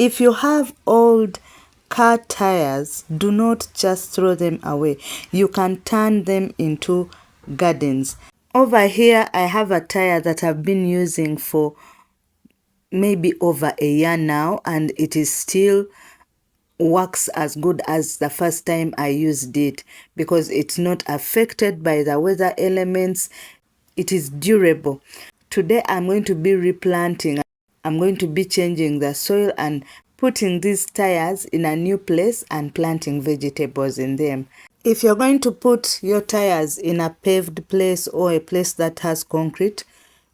If you have old car tires, do not just throw them away. You can turn them into gardens. Over here, I have a tire that I've been using for maybe over a year now, and it is still works as good as the first time I used it because it's not affected by the weather elements. It is durable. Today I'm going to be replanting. I'm going to be changing the soil and putting these tires in a new place and planting vegetables in them. If you're going to put your tires in a paved place or a place that has concrete,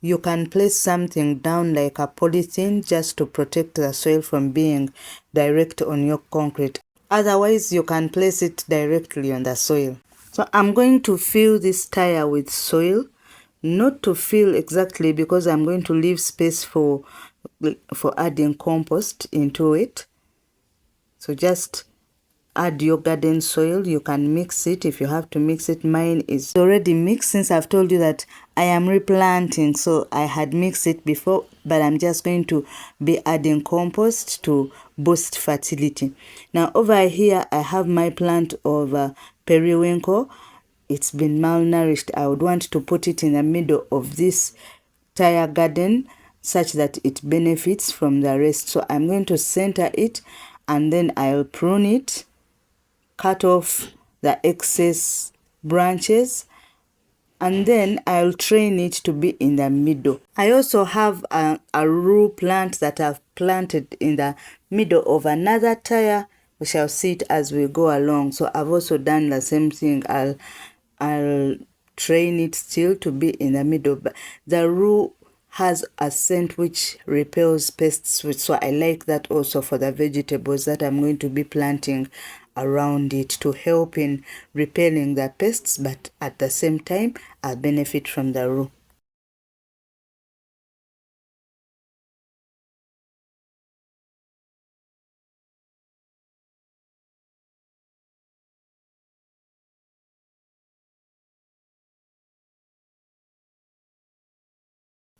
you can place something down like a polythene just to protect the soil from being direct on your concrete. Otherwise, you can place it directly on the soil. So I'm going to fill this tire with soil, not to fill exactly because I'm going to leave space for adding compost into it. So just add your garden soil. You can mix it if you have to mix it. Mine is already mixed since I've told you that I am replanting, so I had mixed it before, but I'm just going to be adding compost to boost fertility. Now over here I have my plant of periwinkle. It's been malnourished. I would want to put it in the middle of this Tyre garden such that it benefits from the rest. So I'm going to center it and then I'll prune it, cut off the excess branches, and then I'll train it to be in the middle. I also have a rue plant that I've planted in the middle of another tire. We shall see it as we go along. So I've also done the same thing. I'll train it still to be in the middle. But the rue has a scent which repels pests, so I like that also for the vegetables that I'm going to be planting around it to help in repelling the pests, but at the same time I'll benefit from the rue.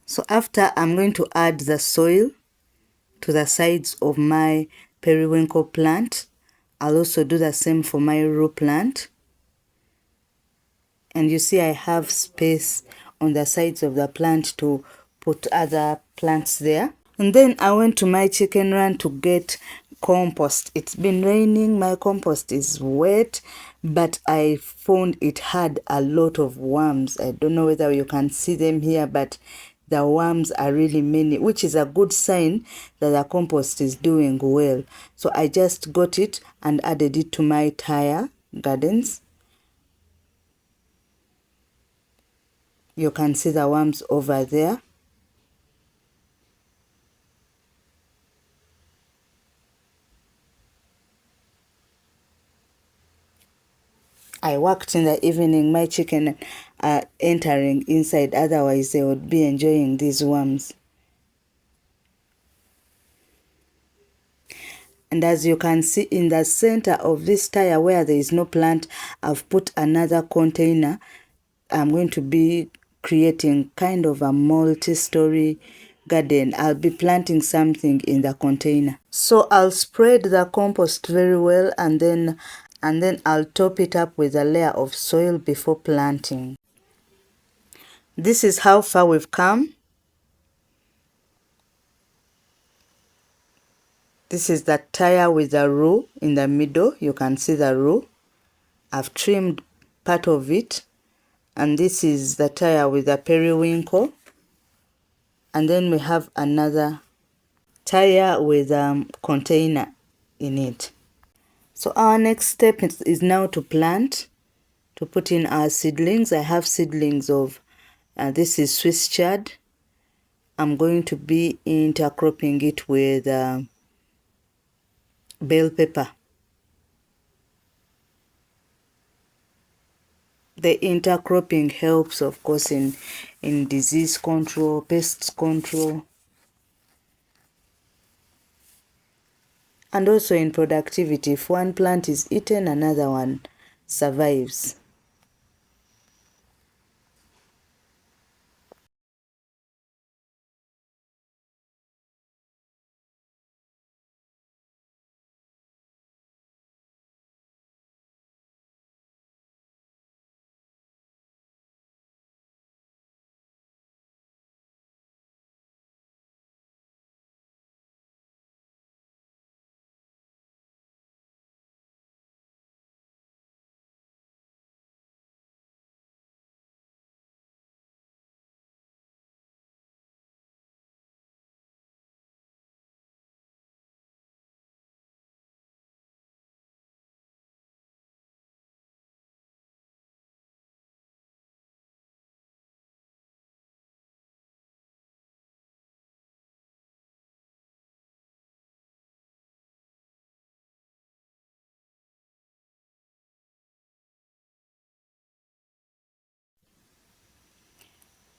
So after, I'm going to add the soil to the sides of my periwinkle plant. I'll also do the same for my rue plant. And you see I have space on the sides of the plant to put other plants there. And then I went to my chicken run to get compost. It's been raining, my compost is wet, but I found it had a lot of worms. I don't know whether you can see them here, but the worms are really many, which is a good sign that the compost is doing well. So I just got it and added it to my Tyre gardens. You can see the worms over there. I worked in the evening. My chicken are entering inside, otherwise they would be enjoying these worms. And as you can see in the center of this tire where there is no plant, I've put another container. I'm going to be creating kind of a multi-story garden. I'll be planting something in the container. So I'll spread the compost very well and then I'll top it up with a layer of soil before planting. This is how far we've come. This is the tire with the rue in the middle. You can see the rue. I've trimmed part of it. And this is the tire with the periwinkle. And then we have another tire with a container in it. So our next step is now to plant, to put in our seedlings. I have seedlings of, this is Swiss chard. I'm going to be intercropping it with bell pepper. The intercropping helps, of course, in disease control, pest control, and also in productivity. If one plant is eaten, another one survives.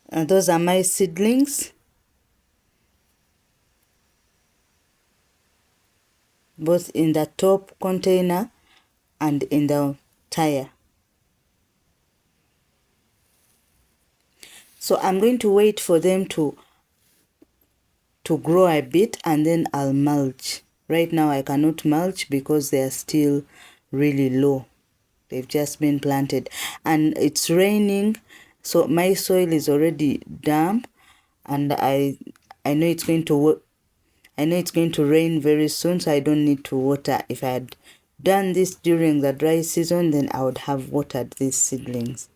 And those are my seedlings, both in the top container and in the Tyre. So I'm going to wait for them to grow a bit, and then I'll mulch. Right now I cannot mulch because they are still really low. They've just been planted and it's raining, so my soil is already damp, and I know it's going to rain very soon, so I don't need to water. If I had done this during the dry season, then I would have watered these seedlings.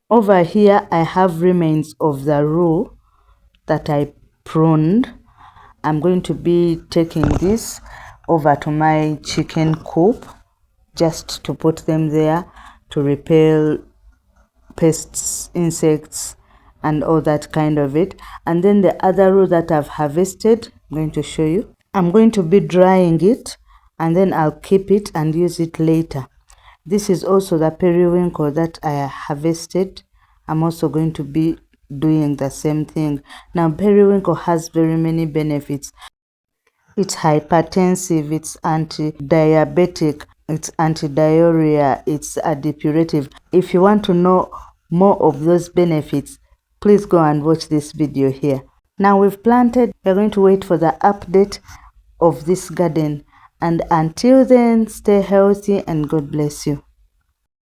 Over here I have remains of the row that I pruned. I'm going to be taking this over to my chicken coop just to put them there to repel pests, insects, and all that kind of it. And then the other row that I've harvested, I'm going to show you. I'm going to be drying it, and then I'll keep it and use it later. This is also the periwinkle that I harvested. I'm also going to be doing the same thing. Now, periwinkle has very many benefits. It's hypertensive, it's anti-diabetic, it's anti-diarrhea, it's a depurative. If you want to know more of those benefits, please go and watch this video here. Now we've planted, we're going to wait for the update of this garden. And until then, stay healthy and God bless you.